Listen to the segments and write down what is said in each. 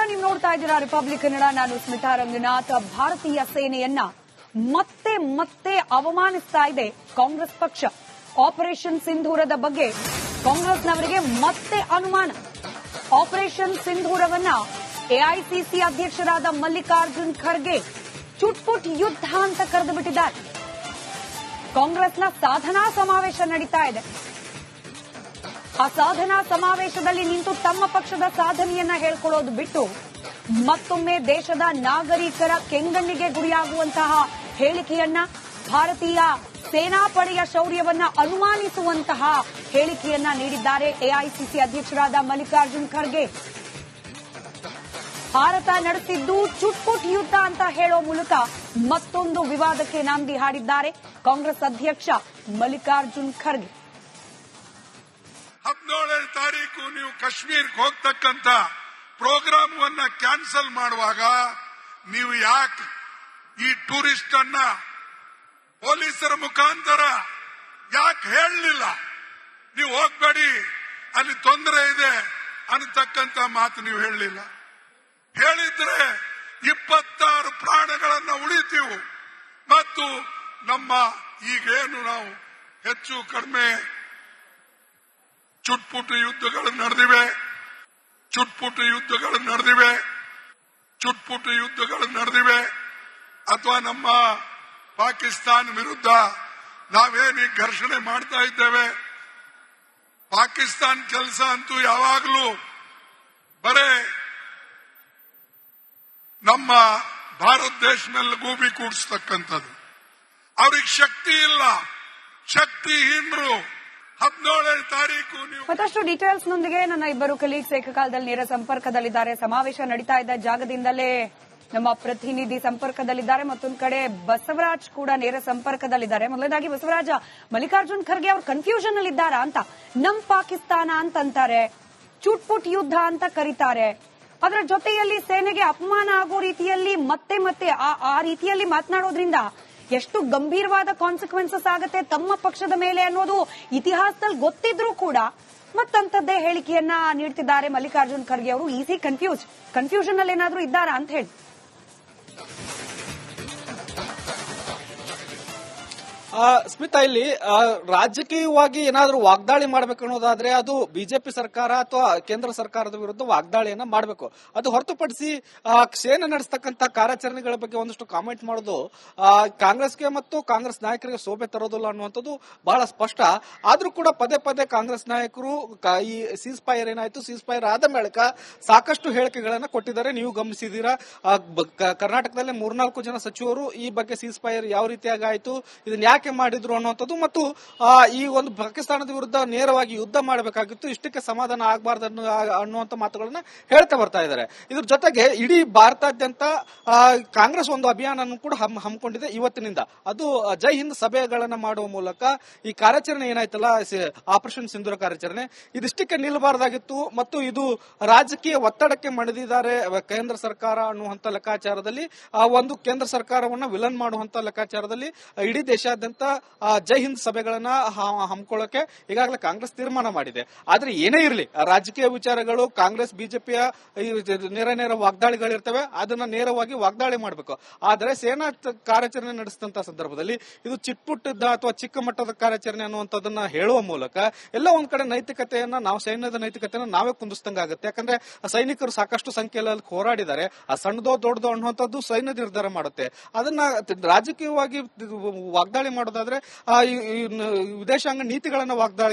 ನೀವು ನೋಡ್ತಾ ಇದ್ದೀರಾ ರಿಪಬ್ಲಿಕ್ ಕನ್ನಡ. ನಾನು ಸ್ಮಿತಾ ರಂಗನಾಥ್. ಭಾರತೀಯ ಸೇನೆಯನ್ನ ಮತ್ತೆ ಮತ್ತೆ ಅವಮಾನಿಸ್ತಾ ಇದೆ ಕಾಂಗ್ರೆಸ್ ಪಕ್ಷ. ಆಪರೇಷನ್ ಸಿಂಧೂರದ ಬಗ್ಗೆ ಕಾಂಗ್ರೆಸ್ನವರಿಗೆ ಮತ್ತೆ ಅನುಮಾನ. ಆಪರೇಷನ್ ಸಿಂಧೂರವನ್ನ ಎಐಸಿಸಿ ಅಧ್ಯಕ್ಷರಾದ ಮಲ್ಲಿಕಾರ್ಜುನ್ ಖರ್ಗೆ ಚುಟ್ಪುಟ್ ಯುದ್ಧ ಅಂತ ಕರೆದು ಬಿಟ್ಟಿದ್ದಾರೆ. ಕಾಂಗ್ರೆಸ್ನ ಸಾಧನಾ ಸಮಾವೇಶ ನಡೀತಾ ಇದೆ. ಆ ಸಾಧನಾ ಸಮಾವೇಶದಲ್ಲಿ ನಿಂತು ತಮ್ಮ ಪಕ್ಷದ ಸಾಧನೆಯನ್ನ ಹೇಳ್ಕೊಳ್ಳೋದು ಬಿಟ್ಟು ಮತ್ತೊಮ್ಮೆ ದೇಶದ ನಾಗರಿಕರ ಕೆಂಗಣ್ಣಿಗೆ ಗುರಿಯಾಗುವಂತಹ ಹೇಳಿಕೆಯನ್ನ, ಭಾರತೀಯ ಸೇನಾಪಡೆಯ ಶೌರ್ಯವನ್ನ ಅನುಮಾನಿಸುವಂತಹ ಹೇಳಿಕೆಯನ್ನ ನೀಡಿದ್ದಾರೆ ಎಐಸಿಸಿ ಅಧ್ಯಕ್ಷರಾದ ಮಲ್ಲಿಕಾರ್ಜುನ್ ಖರ್ಗೆ. ಭಾರತ ನಡೆಸಿದ್ದು ಚುಟ್ಪುಟ್ ಯುದ್ಧ ಅಂತ ಹೇಳೋ ಮೂಲಕ ಮತ್ತೊಂದು ವಿವಾದಕ್ಕೆ ನಾಂದಿ ಹಾಡಿದ್ದಾರೆ ಕಾಂಗ್ರೆಸ್ ಅಧ್ಯಕ್ಷ ಮಲ್ಲಿಕಾರ್ಜುನ್ ಖರ್ಗೆ. 17ನೇ ತಾರೀಕು ನೀವು ಕಾಶ್ಮೀರ್ಗೆ ಹೋಗ್ತಕ್ಕಂತ ಪ್ರೋಗ್ರಾಮ್ ಕ್ಯಾನ್ಸಲ್ ಮಾಡುವಾಗ ನೀವು ಯಾಕೆ ಈ ಟೂರಿಸ್ಟ್ ಅನ್ನ ಪೊಲೀಸರ ಮುಖಾಂತರ ಯಾಕೆ ಹೇಳಲಿಲ್ಲ? ನೀವು ಹೋಗ್ಬೇಡಿ, ಅಲ್ಲಿ ತೊಂದರೆ ಇದೆ ಅನ್ನತಕ್ಕಂತ ಮಾತು ನೀವು ಹೇಳಲಿಲ್ಲ. ಹೇಳಿದ್ರೆ 26 ಪ್ರಾಣಗಳನ್ನ ಉಳಿತೀವು ಮತ್ತು ನಮ್ಮ ಈಗೇನು ನಾವು ಹೆಚ್ಚು ಕಡಿಮೆ ಚುಟ್ಪುಟ್ಟು ಯುದ್ಧಗಳು ನಡೆದಿವೆ ಅಥವಾ ನಮ್ಮ ಪಾಕಿಸ್ತಾನ ವಿರುದ್ಧ ನಾವೇನು ಘರ್ಷಣೆ ಮಾಡ್ತಾ ಇದ್ದೇವೆ. ಪಾಕಿಸ್ತಾನ ಕೆಲಸ ಅಂತೂ ಯಾವಾಗಲೂ ಬರೇ ನಮ್ಮ ಭಾರತ ದೇಶ ಮೇಲೆ ಗೂಬಿ ಕೂಡಿಸ್ತಕ್ಕಂಥದ್ದು. ಅವ್ರಿಗೆ ಶಕ್ತಿ ಇಲ್ಲ, ಶಕ್ತಿಹೀನರು. 17ನೇ ತಾರೀಕು ಮತ್ತಷ್ಟು ಡೀಟೇಲ್ಸ್ ನೊಂದಿಗೆ ನನ್ನ ಇಬ್ಬರು ಕಲೀಗ್ಸ್ ಏಕಕಾಲದಲ್ಲಿ ನೇರ ಸಂಪರ್ಕದಲ್ಲಿದ್ದಾರೆ. ಸಮಾವೇಶ ನಡೀತಾ ಇದ್ದ ಜಾಗದಿಂದಲೇ ನಮ್ಮ ಪ್ರತಿನಿಧಿ ಸಂಪರ್ಕದಲ್ಲಿದ್ದಾರೆ. ಮತ್ತೊಂದು ಕಡೆ ಬಸವರಾಜ್ ಕೂಡ ನೇರ ಸಂಪರ್ಕದಲ್ಲಿದ್ದಾರೆ. ಮೊದಲನೇದಾಗಿ ಬಸವರಾಜ, ಮಲ್ಲಿಕಾರ್ಜುನ್ ಖರ್ಗೆ ಅವರು ಕನ್ಫ್ಯೂಷನ್ ಅಲ್ಲಿ ಇದ್ದಾರಾ ಅಂತ? ನಮ್ ಪಾಕಿಸ್ತಾನ ಅಂತಂತಾರೆ, ಚುಟ್ಪುಟ್ ಯುದ್ಧ ಅಂತ ಕರೀತಾರೆ. ಅದರ ಜೊತೆಯಲ್ಲಿ ಸೇನೆಗೆ ಅಪಮಾನ ಆಗೋ ರೀತಿಯಲ್ಲಿ ಮತ್ತೆ ಮತ್ತೆ ಆ ರೀತಿಯಲ್ಲಿ ಮಾತನಾಡೋದ್ರಿಂದ ಎಷ್ಟು ಗಂಭೀರವಾದ ಕಾನ್ಸಿಕ್ವೆನ್ಸಸ್ ಆಗುತ್ತೆ ತಮ್ಮ ಪಕ್ಷದ ಮೇಲೆ ಅನ್ನೋದು ಇತಿಹಾಸದಲ್ಲಿ ಗೊತ್ತಿದ್ರೂ ಕೂಡ ಮತ್ತಂತದ್ದೇ ಹೇಳಿಕೆಯನ್ನ ನೀಡ್ತಿದ್ದಾರೆ ಮಲ್ಲಿಕಾರ್ಜುನ್ ಖರ್ಗೆ ಅವರು. ಈಸಿ ಕನ್ಫ್ಯೂಷನ್ ಅಲ್ಲಿ ಏನಾದ್ರೂ ಇದ್ದಾರಾ ಅಂತ ಹೇಳಿ. ಸ್ಮಿತಾ, ಇಲ್ಲಿ ರಾಜಕೀಯವಾಗಿ ಏನಾದ್ರೂ ವಾಗ್ದಾಳಿ ಮಾಡಬೇಕು ಅನ್ನೋದಾದ್ರೆ ಅದು ಬಿಜೆಪಿ ಸರ್ಕಾರ ಅಥವಾ ಕೇಂದ್ರ ಸರ್ಕಾರದ ವಿರುದ್ಧ ವಾಗ್ದಾಳಿಯನ್ನ ಮಾಡಬೇಕು. ಅದು ಹೊರತುಪಡಿಸಿ ಸೇನೆ ನಡೆಸ್ತಕ್ಕಂತ ಕಾರ್ಯಾಚರಣೆಗಳ ಬಗ್ಗೆ ಒಂದಷ್ಟು ಕಾಮೆಂಟ್ ಮಾಡೋದು ಕಾಂಗ್ರೆಸ್ಗೆ ಮತ್ತು ಕಾಂಗ್ರೆಸ್ ನಾಯಕರಿಗೆ ಶೋಭೆ ತರೋದಿಲ್ಲ ಅನ್ನುವಂಥದ್ದು ಬಹಳ ಸ್ಪಷ್ಟ. ಆದ್ರೂ ಕೂಡ ಪದೇ ಪದೇ ಕಾಂಗ್ರೆಸ್ ನಾಯಕರು ಈ ಸೀಸ್ ಫೈರ್ ಏನಾಯ್ತು, ಸೀಸ್ ಫೈರ್ ಆದ ಮೇಳಕ ಸಾಕಷ್ಟು ಹೇಳಿಕೆಗಳನ್ನ ಕೊಟ್ಟಿದ್ದಾರೆ. ನೀವು ಗಮನಿಸಿದೀರಾ, ಕರ್ನಾಟಕದಲ್ಲಿ 3-4 ಜನ ಸಚಿವರು ಈ ಬಗ್ಗೆ ಸೀಸ್ ಫೈರ್ ಯಾವ ರೀತಿಯಾಗಿ ಆಯ್ತು, ಇದನ್ನ ಯಾಕೆ ಮಾಡಿದ್ರು ಅನ್ನುವಂಥದ್ದು ಮತ್ತು ಈ ಒಂದು ಪಾಕಿಸ್ತಾನದ ವಿರುದ್ಧ ನೇರವಾಗಿ ಯುದ್ಧ ಮಾಡಬೇಕಾಗಿತ್ತು, ಇಷ್ಟಕ್ಕೆ ಸಮಾಧಾನ ಆಗಬಾರ್ದು ಅನ್ನುವಂಥ ಮಾತುಗಳನ್ನ ಹೇಳ್ತಾ ಬರ್ತಾ ಇದ್ದಾರೆ. ಇದ್ರ ಜೊತೆಗೆ ಇಡೀ ಭಾರತಾದ್ಯಂತ ಕಾಂಗ್ರೆಸ್ ಒಂದು ಅಭಿಯಾನ ಕೂಡ ಹಮ್ಮಿಕೊಂಡಿದೆ ಇವತ್ತಿನಿಂದ. ಅದು ಜೈ ಹಿಂದ್ ಸಭೆಗಳನ್ನ ಮಾಡುವ ಮೂಲಕ ಈ ಕಾರ್ಯಾಚರಣೆ ಏನಾಯ್ತಲ್ಲ, ಆಪರೇಷನ್ ಸಿಂಧೂರ ಕಾರ್ಯಾಚರಣೆ, ಇದಿಷ್ಟಕ್ಕೆ ನಿಲ್ಲಬಾರ್ದಾಗಿತ್ತು ಮತ್ತು ಇದು ರಾಜಕೀಯ ಒತ್ತಡಕ್ಕೆ ಮಣಿದಿದ್ದಾರೆ ಕೇಂದ್ರ ಸರ್ಕಾರ ಅನ್ನುವಂಥ ಲೆಕ್ಕಾಚಾರದಲ್ಲಿ, ಒಂದು ಕೇಂದ್ರ ಸರ್ಕಾರವನ್ನ ವಿಲನ್ ಮಾಡುವಂತ ಲೆಕ್ಕಾಚಾರದಲ್ಲಿ ಇಡೀ ದೇಶಾದ್ಯಂತ ಜೈ ಹಿಂದ್ ಸಭೆಗಳನ್ನ ಹಮ್ಮಿಕೊಳ್ಳೋಕೆ ಈಗಾಗಲೇ ಕಾಂಗ್ರೆಸ್ ತೀರ್ಮಾನ ಮಾಡಿದೆ. ಆದ್ರೆ ಏನೇ ಇರಲಿ, ರಾಜಕೀಯ ವಿಚಾರಗಳು, ಕಾಂಗ್ರೆಸ್ ಬಿಜೆಪಿಯ ನೇರ ವಾಗ್ದಾಳಿಗಳಿರ್ತವೆ, ಅದನ್ನ ನೇರವಾಗಿ ವಾಗ್ದಾಳಿ ಮಾಡಬೇಕು. ಆದ್ರೆ ಸೇನಾ ಕಾರ್ಯಾಚರಣೆ ನಡೆಸಿದಂತ ಸಂದರ್ಭದಲ್ಲಿ ಇದು ಚಿಟ್ಪುಟ್ ಅಥವಾ ಚಿಕ್ಕ ಮಟ್ಟದ ಕಾರ್ಯಾಚರಣೆ ಅನ್ನುವಂಥದ್ದನ್ನ ಹೇಳುವ ಮೂಲಕ ಎಲ್ಲ ಒಂದ್ ಕಡೆ ನೈತಿಕತೆಯನ್ನ, ನಾವು ಸೈನ್ಯದ ನೈತಿಕತೆಯನ್ನ ನಾವೇ ಕುಂದಿಸ್ದಂಗಾಗುತ್ತೆ. ಯಾಕಂದ್ರೆ ಸೈನಿಕರು ಸಾಕಷ್ಟು ಸಂಖ್ಯೆಯಲ್ಲಿ ಹೋರಾಡಿದ್ದಾರೆ. ಆ ಸಣ್ಣದೋ ದೊಡ್ಡದೋ ಅನ್ನುವಂಥದ್ದು ಸೈನ್ಯ ನಿರ್ಧಾರ ಮಾಡುತ್ತೆ. ಅದನ್ನ ರಾಜಕೀಯವಾಗಿ ವಾಗ್ದಾಳಿ ಮಾಡೋದಾದ್ರೆ ವಿದೇಶಾಂಗ ನೀತಿಗಳನ್ನ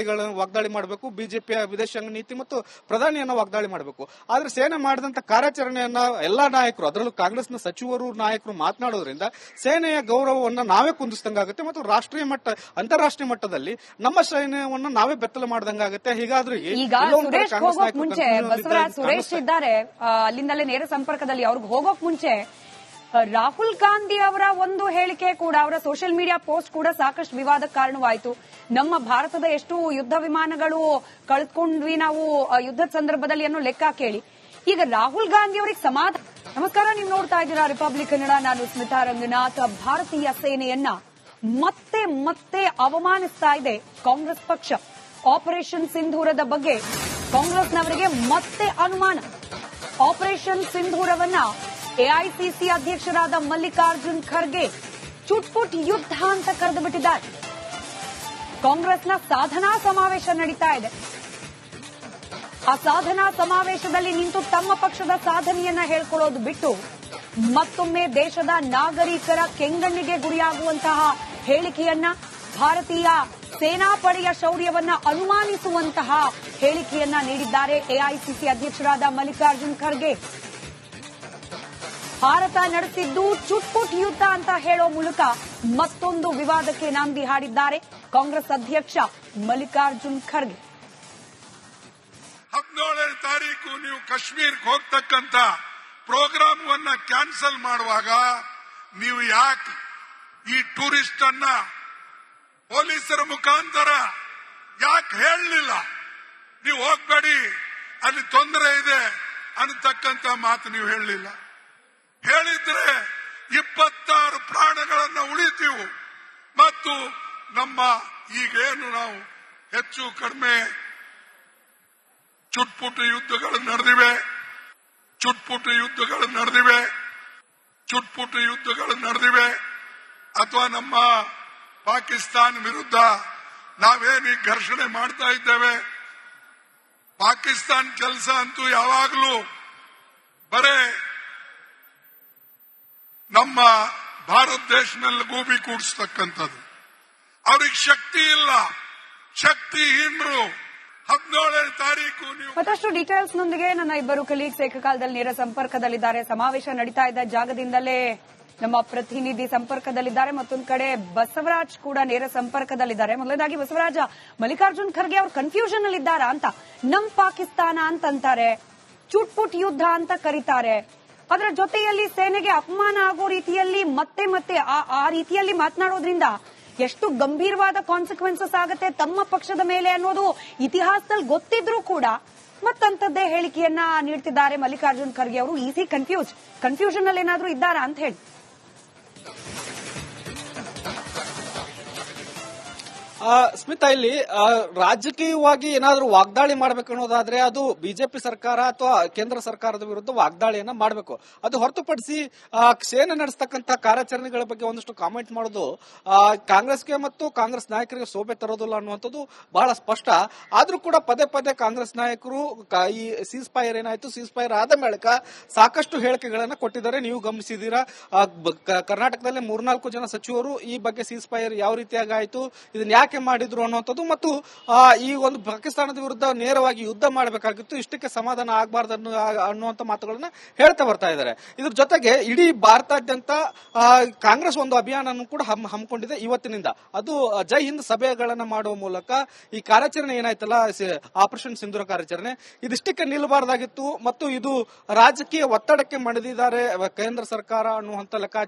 ವಾಗ್ದಾಳಿ ಮಾಡಬೇಕು. ಬಿಜೆಪಿಯ ವಿದೇಶಾಂಗ ನೀತಿ ಮತ್ತು ಪ್ರಧಾನಿಯನ್ನ ವಾಗ್ದಾಳಿ ಮಾಡಬೇಕು. ಆದ್ರೆ ಸೇನೆ ಮಾಡಿದಂತ ಕಾರ್ಯಾಚರಣೆಯನ್ನ ಎಲ್ಲಾ ನಾಯಕರು, ಅದರಲ್ಲೂ ಕಾಂಗ್ರೆಸ್ನ ಸಚಿವರು, ನಾಯಕರು ಮಾತನಾಡೋದ್ರಿಂದ ಸೇನೆಯ ಗೌರವವನ್ನ ನಾವೇ ಕುಂದಿಸಿದಂಗಾಗುತ್ತೆ ಮತ್ತು ರಾಷ್ಟ್ರೀಯ ಮಟ್ಟ, ಅಂತಾರಾಷ್ಟ್ರೀಯ ಮಟ್ಟದಲ್ಲಿ ನಮ್ಮ ಸೈನ್ಯವನ್ನ ನಾವೇ ಬೆತ್ತಲು ಮಾಡಿದಂಗಾಗುತ್ತೆ. ಹೀಗಾದ್ರೂ ಈಗ ಮುಂಚೆ ಬಸವರಾಜ್ ಸುರೇಶ್ ಇದ್ದಾರೆ, ಅಲ್ಲಿಂದಲೇ ನೇರ ಸಂಪರ್ಕದಲ್ಲಿ. ಅವ್ರಿಗೆ ಹೋಗೋಕ್ ಮುಂಚೆ ರಾಹುಲ್ ಗಾಂಧಿ ಅವರ ಒಂದು ಹೇಳಿಕೆ ಕೂಡ, ಅವರ ಸೋಷಿಯಲ್ ಮೀಡಿಯಾ ಪೋಸ್ಟ್ ಕೂಡ ಸಾಕಷ್ಟು ವಿವಾದಕ್ಕೆ ಕಾರಣವಾಯಿತು. ನಮ್ಮ ಭಾರತದ ಎಷ್ಟು ಯುದ್ಧ ವಿಮಾನಗಳು ಕಳೆದುಕೊಂಡ್ವಿ ನಾವು ಯುದ್ಧದ ಸಂದರ್ಭದಲ್ಲಿ ಅನ್ನೋ ಲೆಕ್ಕ ಕೇಳಿ ಈಗ ರಾಹುಲ್ ಗಾಂಧಿ ಅವರಿಗೆ ಸಮಾಧಾನ. ನಮಸ್ಕಾರ, ನೀವು ನೋಡ್ತಾ ಇದ್ದೀರಾ ರಿಪಬ್ಲಿಕ್ ಕನ್ನಡ. ನಾನು ಸ್ಮಿತಾ ರಂಗನಾಥ್. ಭಾರತೀಯ ಸೇನೆಯನ್ನ ಮತ್ತೆ ಮತ್ತೆ ಅವಮಾನಿಸ್ತಾ ಇದೆ ಕಾಂಗ್ರೆಸ್ ಪಕ್ಷ. ಆಪರೇಷನ್ ಸಿಂಧೂರದ ಬಗ್ಗೆ ಕಾಂಗ್ರೆಸ್ನವರಿಗೆ ಮತ್ತೆ ಅನುಮಾನ. ಆಪರೇಷನ್ ಸಿಂಧೂರವನ್ನ ಎಐಸಿಸಿ ಅಧ್ಯಕ್ಷರಾದ ಮಲ್ಲಿಕಾರ್ಜುನ್ ಖರ್ಗೆ ಚುಟ್ಪುಟ್ ಯುದ್ಧ ಅಂತ ಕರೆದು ಬಿಟ್ಟಿದ್ದಾರೆ. ಕಾಂಗ್ರೆಸ್ನ ಸಾಧನಾ ಸಮಾವೇಶ ನಡೀತಾ ಇದೆ. ಆ ಸಾಧನಾ ಸಮಾವೇಶದಲ್ಲಿ ನಿಂತು ತಮ್ಮ ಪಕ್ಷದ ಸಾಧನೆಯನ್ನ ಹೇಳ್ಕೊಳ್ಳೋದು ಬಿಟ್ಟು ಮತ್ತೊಮ್ಮೆ ದೇಶದ ನಾಗರಿಕರ ಕೆಂಗಣ್ಣಿಗೆ ಗುರಿಯಾಗುವಂತಹ ಹೇಳಿಕೆಯನ್ನ, ಭಾರತೀಯ ಸೇನಾಪಡೆಯ ಶೌರ್ಯವನ್ನ ಅನುಮಾನಿಸುವಂತಹ ಹೇಳಿಕೆಯನ್ನ ನೀಡಿದ್ದಾರೆ ಎಐಸಿಸಿ ಅಧ್ಯಕ್ಷರಾದ ಮಲ್ಲಿಕಾರ್ಜುನ್ ಖರ್ಗೆ. ಭಾರತ ನಡೆಸಿದ್ದು ಚುಟ್ಪುಟ್ ಯುದ್ಧ ಅಂತ ಹೇಳೋ ಮೂಲಕ ಮತ್ತೊಂದು ವಿವಾದಕ್ಕೆ ನಾಂದಿ ಹಾಡಿದ್ದಾರೆ ಕಾಂಗ್ರೆಸ್ ಅಧ್ಯಕ್ಷ ಮಲ್ಲಿಕಾರ್ಜುನ್ ಖರ್ಗೆ. 17ನೇ ತಾರೀಕು ನೀವು ಕಾಶ್ಮೀರ್ಗೆ ಹೋಗ್ತಕ್ಕಂತ ಪ್ರೋಗ್ರಾಮವನ್ನ ಕ್ಯಾನ್ಸಲ್ ಮಾಡುವಾಗ ನೀವು ಯಾಕೆ ಈ ಟೂರಿಸ್ಟ್ ಅನ್ನ ಪೊಲೀಸರ ಮುಖಾಂತರ ಯಾಕೆ ಹೇಳಲಿಲ್ಲ? ನೀವು ಹೋಗ್ಬೇಡಿ, ಅಲ್ಲಿ ತೊಂದರೆ ಇದೆ ಅನ್ನತಕ್ಕಂತ ಮಾತು ನೀವು ಹೇಳಲಿಲ್ಲ. ಹೇಳಿದ್ರೆ 26 ಪ್ರಾಣಗಳನ್ನ ಉಳಿತೀವು ಮತ್ತು ನಮ್ಮ ಈಗೇನು ನಾವು ಹೆಚ್ಚು ಕಡಿಮೆ ಚುಟ್ಪುಟ್ ಯುದ್ಧಗಳು ನಡೆದಿವೆ ಅಥವಾ ನಮ್ಮ ಪಾಕಿಸ್ತಾನ ವಿರುದ್ಧ ನಾವೇನು ಘರ್ಷಣೆ ಮಾಡ್ತಾ ಇದ್ದೇವೆ, ಪಾಕಿಸ್ತಾನ ಕೆಲಸ ಅಂತೂ ಯಾವಾಗಲೂ ಬರೇ ನಮ್ಮ ಭಾರತ ದೇಶದಲ್ಲಿ ಗೂಬಿ ಕೂಡಿಸ್ತಕ್ಕಂಥದ್ದು. ಅವ್ರಿಗೆ ಶಕ್ತಿ ಇಲ್ಲ, ಶಕ್ತಿಹೀನರು. 17ನೇ ತಾರೀಕು ಮತ್ತಷ್ಟು ಡೀಟೇಲ್ಸ್ ನೊಂದಿಗೆ ನನ್ನ ಇಬ್ಬರು ಕಲೀಗ್ಸ್ ಏಕಕಾಲದಲ್ಲಿ ನೇರ ಸಂಪರ್ಕದಲ್ಲಿದ್ದಾರೆ. ಸಮಾವೇಶ ನಡೀತಾ ಇದ್ದ ಜಾಗದಿಂದಲೇ ನಮ್ಮ ಪ್ರತಿನಿಧಿ ಸಂಪರ್ಕದಲ್ಲಿದ್ದಾರೆ. ಮತ್ತೊಂದು ಕಡೆ ಬಸವರಾಜ್ ಕೂಡ ನೇರ ಸಂಪರ್ಕದಲ್ಲಿದ್ದಾರೆ. ಮೊದಲನೇದಾಗಿ ಬಸವರಾಜ, ಮಲ್ಲಿಕಾರ್ಜುನ್ ಖರ್ಗೆ ಅವರು ಕನ್ಫ್ಯೂಷನ್ ಅಲ್ಲಿ ಇದ್ದಾರಾ ಅಂತ? ನಮ್ ಪಾಕಿಸ್ತಾನ ಅಂತಂತಾರೆ, ಚುಟ್ಪುಟ್ ಯುದ್ಧ ಅಂತ ಕರೀತಾರೆ. ಅದರ ಜೊತೆಯಲ್ಲಿ ಸೇನೆಗೆ ಅಪಮಾನ ಆಗೋ ರೀತಿಯಲ್ಲಿ ಮತ್ತೆ ಮತ್ತೆ ಆ ರೀತಿಯಲ್ಲಿ ಮಾತನಾಡೋದ್ರಿಂದ ಎಷ್ಟು ಗಂಭೀರವಾದ ಕಾನ್ಸಿಕ್ವೆನ್ಸಸ್ ಆಗುತ್ತೆ ತಮ್ಮ ಪಕ್ಷದ ಮೇಲೆ ಅನ್ನೋದು ಇತಿಹಾಸದಲ್ಲಿ ಗೊತ್ತಿದ್ರೂ ಕೂಡ ಮತ್ತಂತದ್ದೇ ಹೇಳಿಕೆಯನ್ನ ನೀಡ್ತಿದ್ದಾರೆ ಮಲ್ಲಿಕಾರ್ಜುನ್ ಖರ್ಗೆ ಅವರು. ಈಸಿ ಕನ್ಫ್ಯೂಷನ್ ಅಲ್ಲಿ ಏನಾದ್ರೂ ಇದ್ದಾರಾ ಅಂತ ಹೇಳಿ. ಸ್ಮಿತಾ, ಇಲ್ಲಿ ರಾಜಕೀಯವಾಗಿ ಏನಾದ್ರೂ ವಾಗ್ದಾಳಿ ಮಾಡಬೇಕು ಅನ್ನೋದಾದ್ರೆ ಅದು ಬಿಜೆಪಿ ಸರ್ಕಾರ ಅಥವಾ ಕೇಂದ್ರ ಸರ್ಕಾರದ ವಿರುದ್ಧ ವಾಗ್ದಾಳಿಯನ್ನ ಮಾಡಬೇಕು. ಅದು ಹೊರತುಪಡಿಸಿ ಸೇನೆ ನಡೆಸ್ತಕ್ಕಂಥ ಕಾರ್ಯಾಚರಣೆಗಳ ಬಗ್ಗೆ ಒಂದಷ್ಟು ಕಾಮೆಂಟ್ ಮಾಡೋದು ಕಾಂಗ್ರೆಸ್ಗೆ ಮತ್ತು ಕಾಂಗ್ರೆಸ್ ನಾಯಕರಿಗೆ ಶೋಭೆ ತರೋದಿಲ್ಲ ಅನ್ನುವಂಥದ್ದು ಬಹಳ ಸ್ಪಷ್ಟ. ಆದ್ರೂ ಕೂಡ ಪದೇ ಪದೇ ಕಾಂಗ್ರೆಸ್ ನಾಯಕರು ಈ ಸೀಸ್ ಫೈರ್ ಏನಾಯ್ತು, ಸೀಸ್ ಫೈರ್ ಆದ ಮೇಳಕ ಸಾಕಷ್ಟು ಹೇಳಿಕೆಗಳನ್ನ ಕೊಟ್ಟಿದ್ದಾರೆ. ನೀವು ಗಮನಿಸಿದೀರಾ, ಕರ್ನಾಟಕದಲ್ಲಿ 3-4 ಜನ ಸಚಿವರು ಈ ಬಗ್ಗೆ ಸೀಸ್ ಫೈರ್ ಯಾವ ರೀತಿಯಾಗಿ ಆಯ್ತು, ಇದನ್ನ ಯಾಕೆ ಮಾಡಿದ್ರು ಅನ್ನುವಂಥದ್ದು ಮತ್ತು ಈ ಒಂದು ಪಾಕಿಸ್ತಾನದ ವಿರುದ್ಧ ನೇರವಾಗಿ ಯುದ್ಧ ಮಾಡಬೇಕಾಗಿತ್ತು, ಇಷ್ಟಕ್ಕೆ ಸಮಾಧಾನ ಆಗಬಾರ್ದು ಅನ್ನುವಂಥ ಮಾತುಗಳನ್ನ ಹೇಳ್ತಾ ಬರ್ತಾ ಇದ್ದಾರೆ. ಇದ್ರ ಜೊತೆಗೆ ಇಡೀ ಭಾರತಾದ್ಯಂತ ಕಾಂಗ್ರೆಸ್ ಒಂದು ಅಭಿಯಾನ ಕೂಡ ಹಮ್ಮಿಕೊಂಡಿದೆ ಇವತ್ತಿನಿಂದ. ಅದು ಜೈ ಹಿಂದ್ ಸಭೆಗಳನ್ನ ಮಾಡುವ ಮೂಲಕ ಈ ಕಾರ್ಯಾಚರಣೆ ಏನಾಯ್ತಲ್ಲ, ಆಪರೇಷನ್ ಸಿಂಧೂರ ಕಾರ್ಯಾಚರಣೆ, ಇದಿಷ್ಟಕ್ಕೆ ನಿಲ್ಲಬಾರ್ದಾಗಿತ್ತು ಮತ್ತು ಇದು ರಾಜಕೀಯ ಒತ್ತಡಕ್ಕೆ ಮಣಿದಿದ್ದಾರೆ ಕೇಂದ್ರ ಸರ್ಕಾರ ಅನ್ನುವಂಥ ಲೆಕ್ಕಾಚಾರ